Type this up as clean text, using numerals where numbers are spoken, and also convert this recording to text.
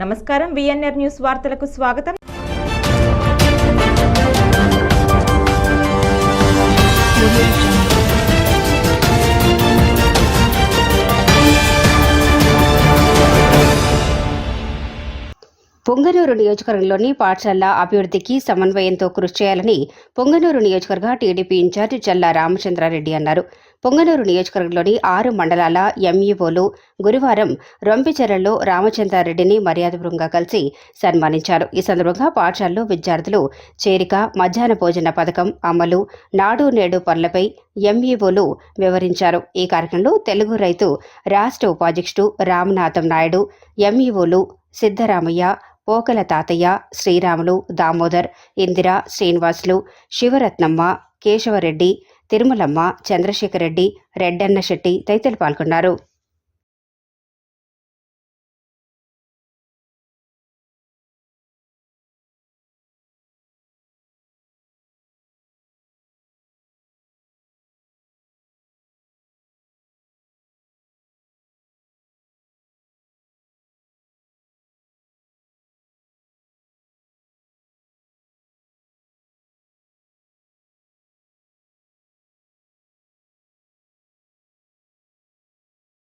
నమస్కారం, VNR news వార్తలకు స్వాగతం. పొంగనూరు నియోజకవర్గంలోని పాఠశాలల అభివృద్ధికి సమన్వయంతో కృషి చేయాలని పొంగనూరు నియోజకవర్గ టీడీపీ ఇన్ఛార్జి చల్లా రామచంద్రారెడ్డి అన్నారు. పొంగనూరు నియోజకవర్గంలోని 6 మండలాల ఎంఈఓలు గురువారం రొంపిచెర్లలో రామచంద్రారెడ్డిని మర్యాదపూర్వకంగా కలిసి సన్మానించారు. ఈ సందర్భంగా పాఠశాలలో విద్యార్థులు చేరిక, మధ్యాహ్న భోజన పథకం అమలు, నాడు నేడు పనులపై ఎంఈఓలు వివరించారు. ఈ కార్యక్రమంలో తెలుగు రైతు రాష్ట్ర ఉపాధ్యక్షుడు రామనాథం నాయుడు, ఎంఈఓలు సిద్ధరామయ్య, పోకల తాతయ్య, శ్రీరాములు, దామోదర్, ఇందిర, శ్రీనివాసులు, శివరత్నమ్మ, కేశవరెడ్డి, తిరుమలమ్మ, చంద్రశేఖర్ రెడ్డి, రెడ్డన్న శెట్టి తదితరులు పాల్గొన్నారు.